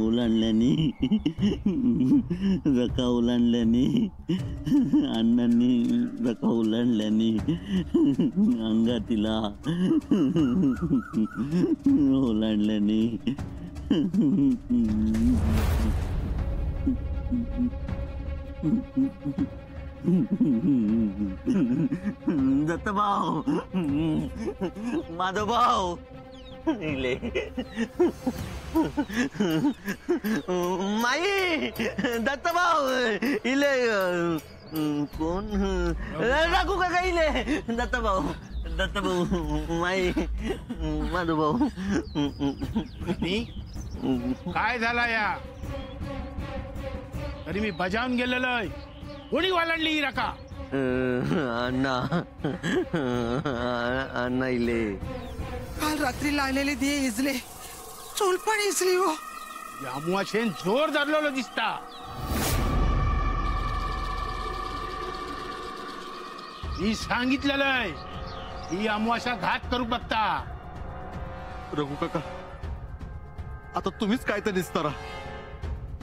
ओलांडल्याने रका ओलांडल्याने अण्णांनी रका ओलांडल्याने अंगातीला ओलांडल्याने दत्तभाऊ माधवभाऊ इले माई दत्तभाऊ इले कोण राखू का इले दत्तभाऊ माई माधवभाऊ काय झाला या तरी मी बजावून गेलेलो आहे. कोणी वालांडली ही रका? अण्णा अण्णा इले काल रात्री लागलेले दिये इजले, चूल पण इजली हो. अमुआशेन जोर धरलेलो दिसता. मी सांगितलेलं आहे ही अमुआशा घात करू बघता. रघु काका आता तुम्हीच काय तर निस्तारा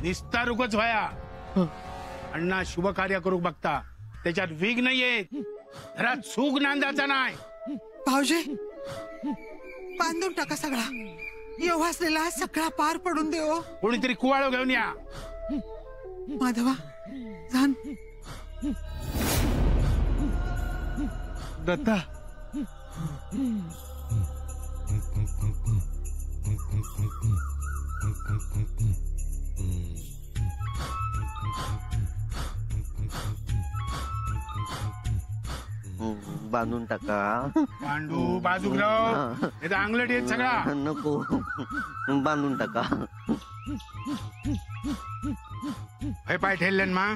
निस्तारुकच व्हाया. अण्णा शुभ कार्य करू बघता त्याच्यात विघ्न येत. घरात सुख नांदाचा नाही. भाऊजी बांधून टाका सगळा. येवासलेला सगळा पार पडून देव. कोणीतरी कुवाळो घेऊन या. माधवा जाण. दत्ता बांधून टाका. पांडू बाजूराव हे अंगलट येत सगळा. नको बांधून टाका. हे पाय ठेवले मा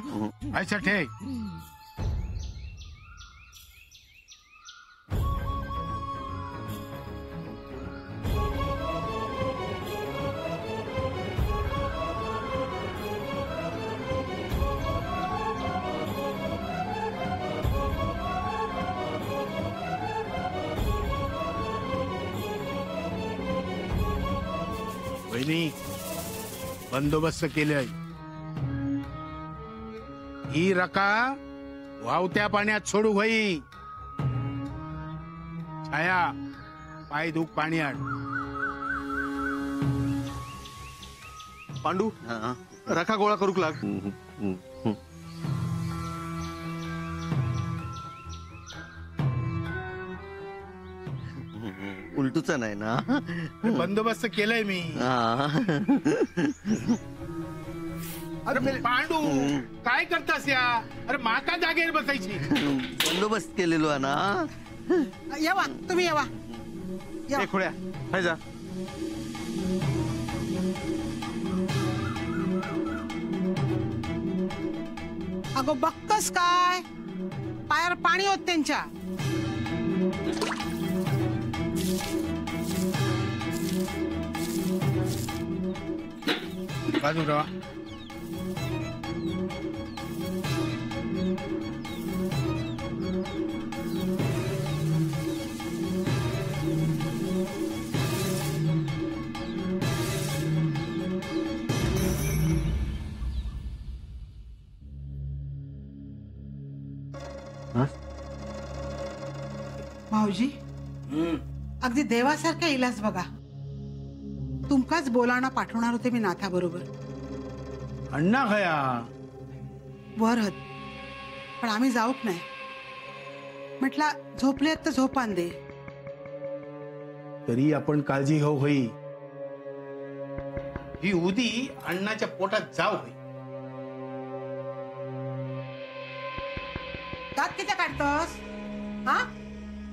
ऐसा ठे. बहिणी बंदोबस्त केले. ही रका वावत्या पाण्यात सोडू होई. छाया पाय धुक पाणी आण. पांडू रखा गोळा करूक लाग. उलटूचा नाही ना. बंदोबस्त केलाय मी. अरे पांडू काय करतास या? अरे माका जागेवर बसायची. बंदोबस्त केलेलो आहे ना. येवा तुम्ही येवा. खोड्या हाय जा. अगो बक्कस काय पायावर पाणी होत त्यांच्या. बाजूराव भाऊजी अगदी देवासारखा इलाज बघा. तुमकाच बोलावणा पाठवणार होते मी नाथा बरोबर. अण्णा खया वर हत पण आम्ही जाऊक नाही. म्हटलं झोपले तर झोपान दे. तरी आपण काळजी घेऊ होई. ही उदी अण्णाच्या पोटात जाऊ होई. दात किती काढतोस हा?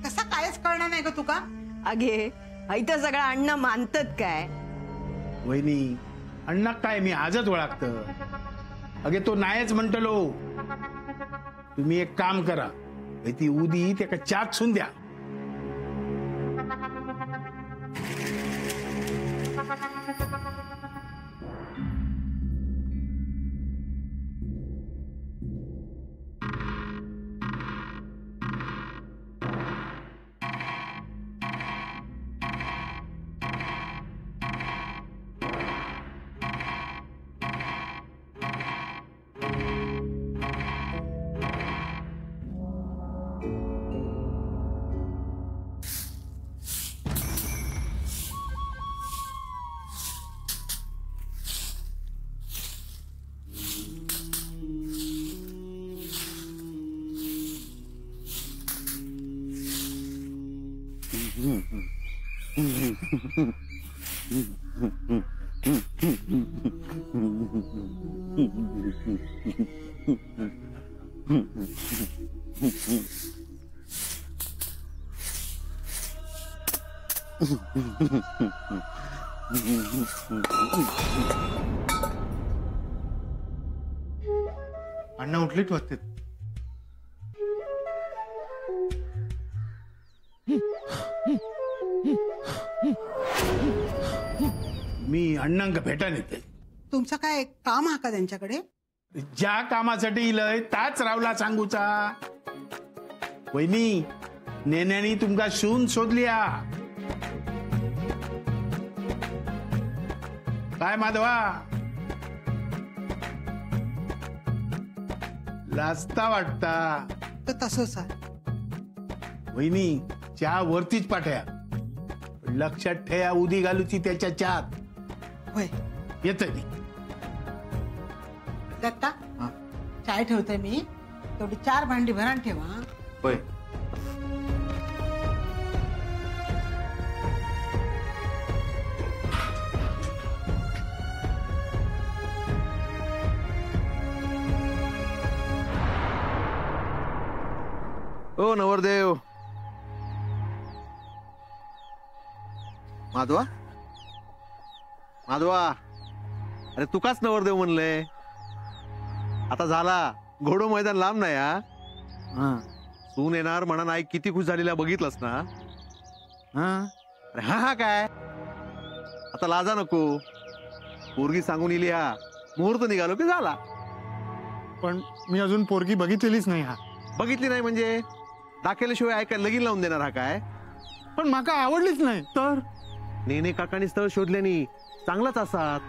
कसा कायच कळणार नाही ग तुका. अगे इथं सगळं अण्णा मानतात काय. वहिनी अण्णा काय मी आजच ओळखत. अगे तो नाहीच म्हणतलो. तुम्ही एक काम करा ती उदी त्या चाक सुन द्या. अण्णा उठलीच वाटते. मी अण्णांक भेटायला येते. तुमचं काय काम हा का त्यांच्याकडे? ज्या कामासाठी इलय ताच रावला सांगूचा. वहिनी नेण्यानी तुमका शून शोधली हा. काय माधवा लाजता वाटता? तर तसंच आहे. वहिनी चहा वरतीच पाठया. लक्षात ठेया उदी घालूची त्याच्या चहात. होय येत मी. दत्ता हा. चाय ठेवते मी. तेवढी 4 भांडी भरान ठेवा. होय. ओ नवरदेव. माधवा माधवा, अरे तुकाच नवरदेव म्हणले. आता झाला घोडो मैदान लांब नाही. हा सून येणार म्हणा नाही किती खुश झालेल्या बघितलंस ना. अरे हा हा काय आता लाजा नको. पोरगी सांगून इली हा. मुहूर्त निघालो की झाला. पण मी अजून पोरगी बघितलेलीच नाही. हा बघितली नाही म्हणजे दाखवल्याशिवाय ऐकायला लगीन लावून देणार हा काय? पण माका आवडलीच नाही तर. नेने काकांनी स्थळ शोधल्यानी चांगलाच असात.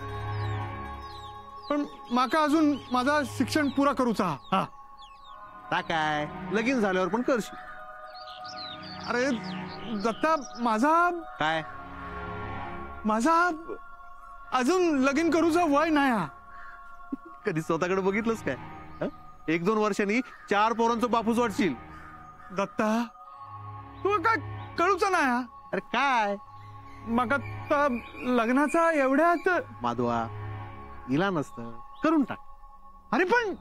पण माका अजून माझा शिक्षण पुरा करूचा. हा ता काय लगीन झाल्यावर पण करशील. अरे दत्ता माझा काय अजून लगीन करूचा वय नाही. हा कधी स्वतःकडे बघितलंस काय? 1-2 वर्षांनी 4 पोरांचं बापूच वाटशील. दत्ता तू काय कळूचा नाही. हा अरे काय माका लग्नाचा एवढ्यात. माधवा इला नसतं करून टाक. अरे पण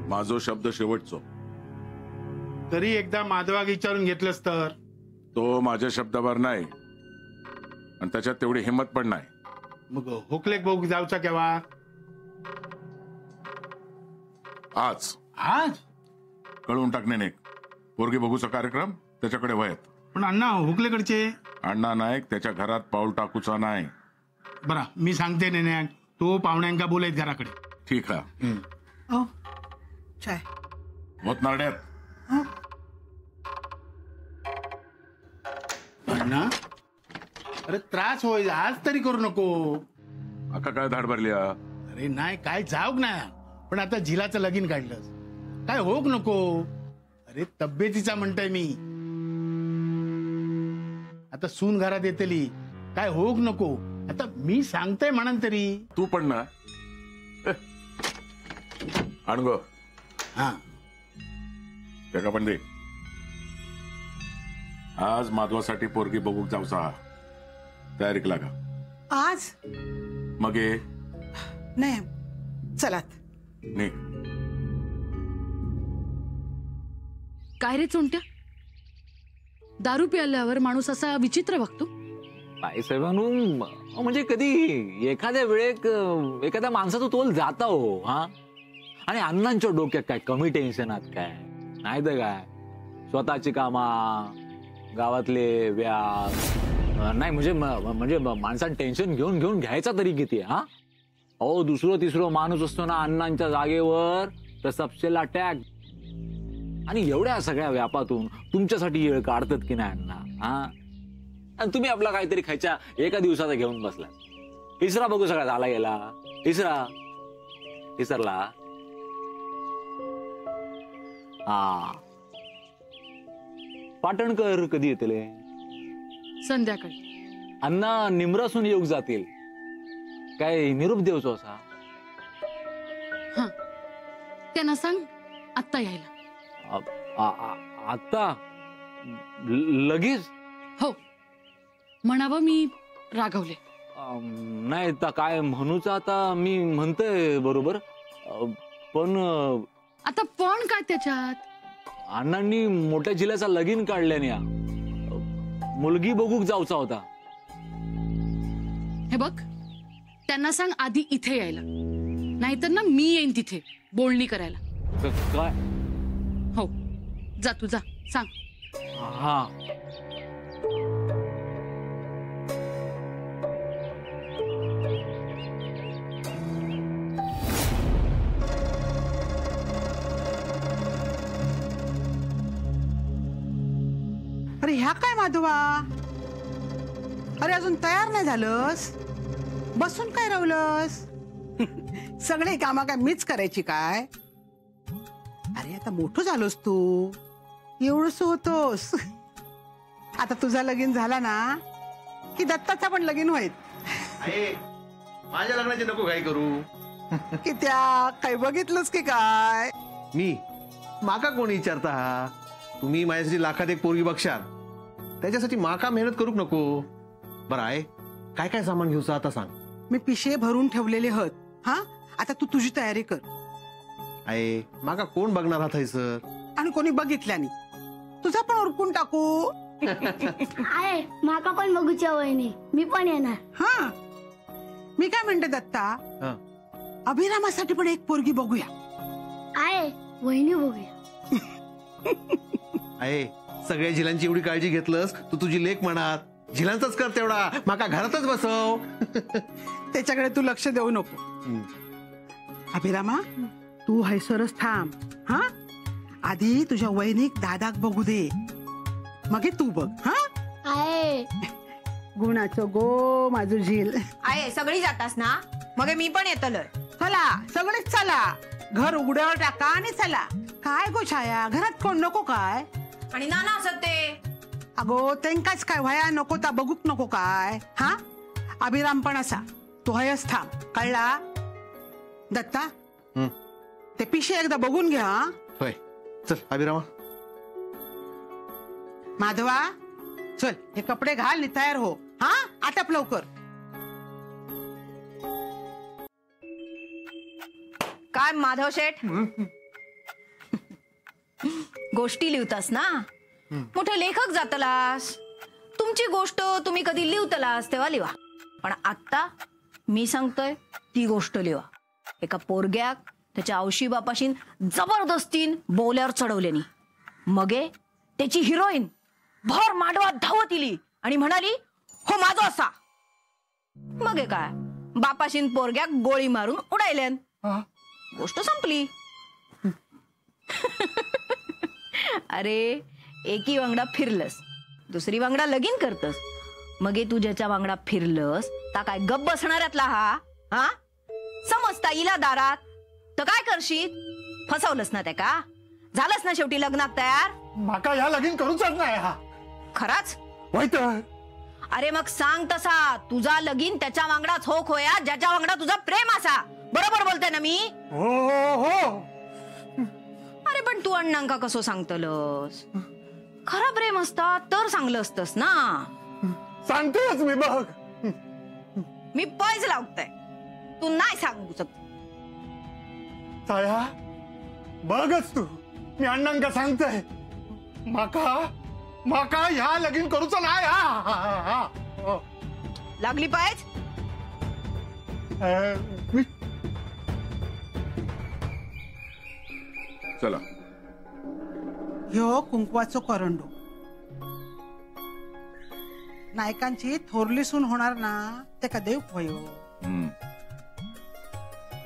माझो शब्द शेवटचो. तरी एकदा माधवाक विचारून घेतलंस तर. तो माझ्या शब्दावर नाही आणि त्याच्यात तेवढी हिंमत पण नाही. मग होकलेक बघू जाऊचा केव्हा? आज आज. कळून टाकणे पोरगी बघूचा कार्यक्रम त्याच्याकडे वयत. पण अण्णा हुकलेकडचे. अण्णा नाईक त्याच्या घरात पाऊल टाकूचा नाही. बरा मी सांगते नेण्या. तो पाहुण्यांका बोलायत घराकडे. ठीक आहे. ओ चाय. होत नारड्यात. हं? अण्णा अरे त्रास होय आज तरी करू नको. अका काय धाड भरली. अरे नाही काय जाऊक नाही. पण आता झिलाचं लगीन काढलंस काय होक नको. अरे तब्येतीचा म्हणताय मी. आता सून घरात येतली काय होक नको. आता मी सांगताय म्हणून तरी. तू पण ना अणगो. हा त्याका पण दे. आज माधवासाठी पोरगी बघूक जाऊचा. तयारीक लागा. आज मग ये नाही चलात. निघ. काय रे चोंट्या, दारू प्यायल्यावर माणूस असा विचित्र वागतो. बाईसाहेबांनो म्हणजे कधी एखाद्या वेळेक एखाद्या माणसाचा तोल जाता हो. हा आणि अण्णांच्या डोक्यात काय कमी टेन्शनात काय नाही तर काय. स्वतःची कामा गावातले व्याज नाही म्हणजे माणसानं टेन्शन घेऊन घ्यायचा तरी किती. हा अहो दुसरं तिसरं माणूस असतो ना अण्णांच्या जागेवर तर सबसेला अटॅक. आणि एवढ्या सगळ्या व्यापातून तुमच्यासाठी येळ काढतात की नाही अण्णा. हा आणि तुम्ही आपला काहीतरी खायच्या एका दिवसाचा घेऊन बसला. तिसरा बघू सगळा झाला गेला. तिसरला हा पाटणकर कधी येतले? संध्याकाळी. अण्णा निमरासून येऊक जातील. काय निरूप देवचो असा? हा त्यांना सांग आत्ता यायला. आता लगेच? हो म्हणावं मी रागवले. नाही तर काय म्हणूच, आता मी म्हणतोय बरोबर, पण आता पण काय त्याच्यात? अण्णांनी मोठ्या जिल्ह्याचा लगीन काढल्याने मुलगी बघूक जाऊचा होता. हे बघ त्यांना सांग आधी इथे यायला, नाहीतर ना मी येईन तिथे बोलणी करायला. काय? हो जा तू जा सांग. हा अरे ह्या काय माधवा, अरे अजून तयार नाही झालंस, बसून काय रावलंस? सगळे कामं काय मीच करायची काय? अरे आता मोठं झालोस तू, एवढंच होतोस. आता तुझा लगीन झाला ना की दत्ताचा पण लगीन होईल. माझ्या लग्नाची नको काही करू. की त्या काही बघितलंस की काय? मी माका कोणी विचारता हा? तुम्ही माझ्यासाठी लाखात एक पोरगी बघशाल, त्याच्यासाठी माका मेहनत करूक नको. बरं आहे, काय काय सामान घेऊचा आता सांग. मी पिशे भरून ठेवलेले हत. हा आता तू तुझी तयारी कर. आहे माका कोण बघणार हा थैसर? आणि कोणी बघितल्यानी तुझा पण उरकून टाकू. आहे माका पण बघूच्या वहिनी, मी पण येणार. हा मी काय म्हणते दत्ता, हा. अभिरामासाठी पण एक पोरगी बघूया. आहे वहिनी बघूया. आहे सगळ्या झिलांची एवढी काळजी घेतलंस, तू तुझी लेक म्हणत झिलांचाच कर तेवढा, माका घरातच बसव. त्याच्याकडे तू लक्ष देऊ नको. अभिरामा तू हैसरच थांब. हा आधी तुझ्या वैनिक दादाक बघू दे, मग तू बघ. हा आहे गुणाचं गो माझं झील. आहे सगळी जातास ना, मग मी पण येतलं. चला सगळेच चला, घर उघड्यावर टाका आणि चला. काय गो छाया, घरात कोण नको काय? आणि नाना असत ते. अगो तेंकाच काय व्हाया नको ता बघूक नको काय? हा अभिराम पण असा, तू हयच थांब, कळला? दत्ता ते पिशे एकदा बघून घ्या. होय चल अभिरामा. माधवा चल हे कपडे घाल आणि तयार हो. हा आटप लवकर. काय माधव शेठ, गोष्टी लिहतास ना, मोठे लेखक जातलास. तुमची गोष्ट तुम्ही कधी लिहतलास तेव्हा लिहा, पण आता मी सांगतोय ती गोष्ट लिहा. एका पोरग्याक त्याच्या औशी बापाशीन जबरदस्तीन बोल्यावर चढवल्यानी, मगे त्याची हिरोईन भर मांडवात धावत इली आणि म्हणाली हो माझा असा. मगे काय बापाशीन पोरग्याक गोळी मारून उडायल्यान, गोष्ट संपली. अरे एकी वांगडा फिरलस, दुसरी वांगडा लगीन करतस, मगे तू ज्याच्या वांगडा फिरलस ता काय गप्प बसणाऱ्यातला हा? हा समजता इला दारात तर काय करशील? फसवलंस ना त्या का? झालंस ना शेवटी लग्नात तयार? माका ह्या लगीन करूच नाही हा. खराच? होय तर. अरे मग सांग तसा, तुझा लगीन त्याच्या वांगडाच हो खोया ज्याच्या वांगडा तुझा प्रेम असा. बरोबर बोलते ना मी? हो हो हो. अरे पण तू अण्णांका कसं सांगतलस? खरं प्रेम असता तर सांगलं असतस ना. सांगतोयच मी बघ. मी पैज लावतय, तू नाही सांगू शकत. छाया बघच तू, मी अण्णांका सांगतोय माका माका ह्या लगीन करूच नाही हा. लागली पायज? मी चला ह्यो कुंकवाचो करंडो. नायकांची थोरली सून होणार ना, ते का देव होयो.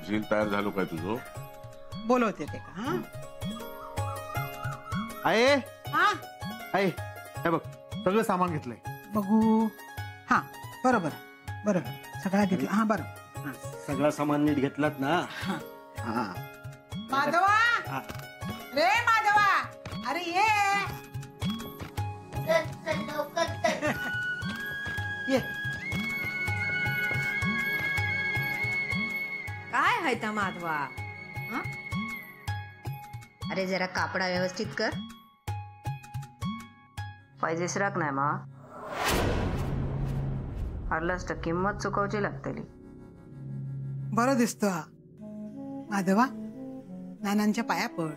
झील तयार झालो काय तुझं? बोलवते ते का? हा आहे हा आहे हे बघ सगळं सामान घेतलंय. बघू. हा बरोबर बरोबर सगळा घेतला. हा बरोबर. सगळं सामान नीट घेतलात ना? हा माधवा रे माधवा, अरे ये ये. काय आहे त्या माधवा, अरे जरा कापडा व्यवस्थित कर. पाहिजेसराक नाही मा हरलास तर किंमत चुकवची लागतली. बरं दिसतो हा माधवा. नानांच्या पाया पड.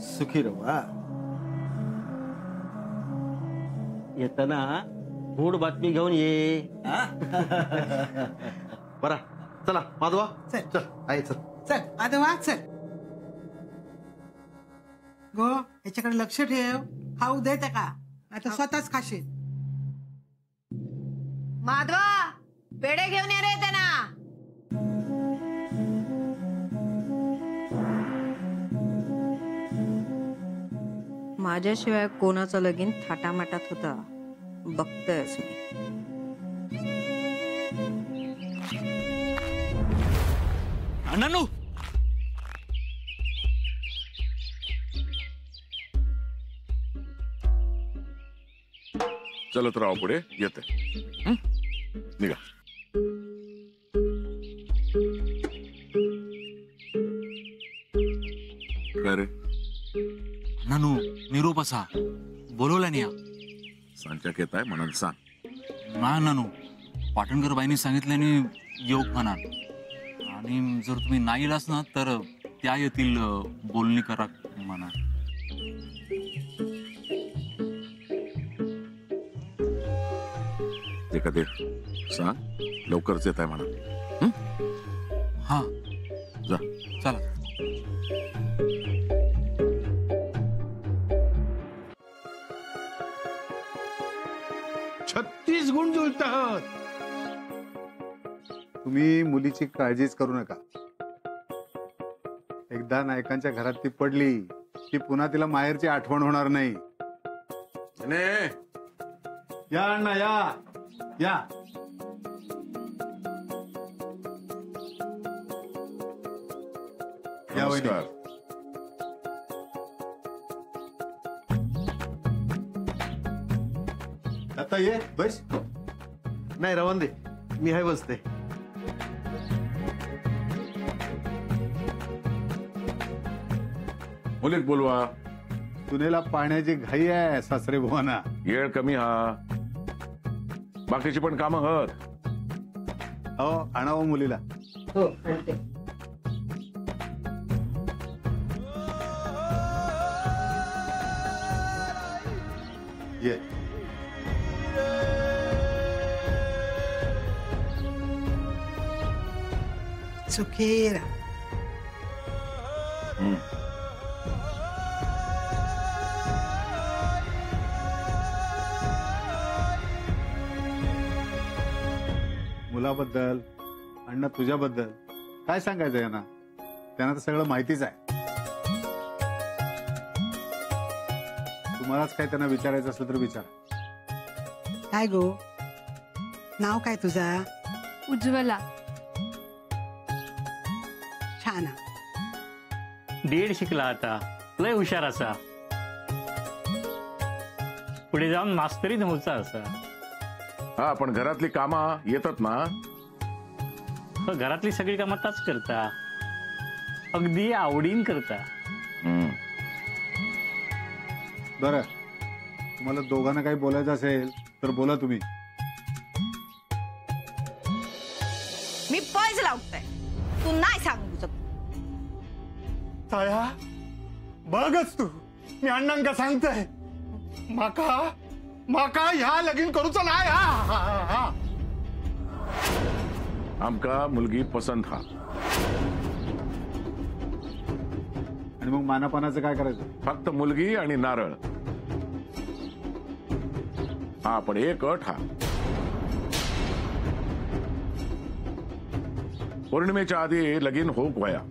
सुखी रवा. येताना गोड बातमी घेऊन ये. बरा चला माधवा. चल. चल आई चल. चल माधवा चल. गो याच्याकडे लक्ष ठेव. खाऊ दे का आता स्वतःच खाशील. माधवा पेढे घेऊन ये रे त्यांना. माझ्याशिवाय कोणाचं लगीन थाटामाटात होता बघतोयच मी. अण्णांनो चलत राहा पुढे येते. निघा. काय रे अण्णांनो निरोप असा बोलवला नाही. सांच्याक येत आहे म्हणून सांग. नाही अण्णांनो पाटणकर बाईंनी सांगितल्याने योग म्हणा. आणि जर तुम्ही नाही गेलास ना तर त्या येतील बोलणी करा म्हणा. ते कधी सांग लवकरच येत आहे म्हणा. हा जा. चला. छत्तीस गुण जुळतात. तुम्ही मुलीची काळजीच करू नका. एकदा नायकांच्या घरात ती पडली की पुन्हा तिला माहेरची आठवण होणार नाही. या अण्णा या या. या वहिनी. नमस्कार. आता ये बस. नाही रवान दे मी आहे बसते. मुलीक बोलवा. सुनेला पाण्याची घाई आहे सासरे भुवाना. येळ कमी हा. बाकीची पण कामं हत. हो आणावं मुलीला. हो आणते. ये. सुखेरा. मुलाबद्दल अण्णा तुझ्याबद्दल काय सांगायचं यांना. त्यांना तर सगळं माहितीच आहे. तुम्हालाच काय त्यांना विचारायचं असलं तर विचारा. काय गो नाव काय तुझा. उज्ज्वला. छान. डीएड शिकला आता. लय हुशार असा. पुढे जाऊन मास्तरी नव्हता असा. हा पण घरातली कामा येतात ना. घरातली सगळी कामं ताच करता. अगदी आवडीन करता. बरं तुम्हाला दोघांना काही बोलायचं असेल तर बोला तुम्ही. मी पैज लावतोय. तू नाही सांगू शकत. ताया बघच तू मी अण्णांका सांगतोय. माका माका ह्या लगीन करूचा नाही. हा आमका मुलगी पसंत हा. आणि मग मानापानाचं काय करायचं. फक्त मुलगी आणि नारळ. हा पण एक अट हा. पौर्णिमेच्या आधी लगीन होऊक वया.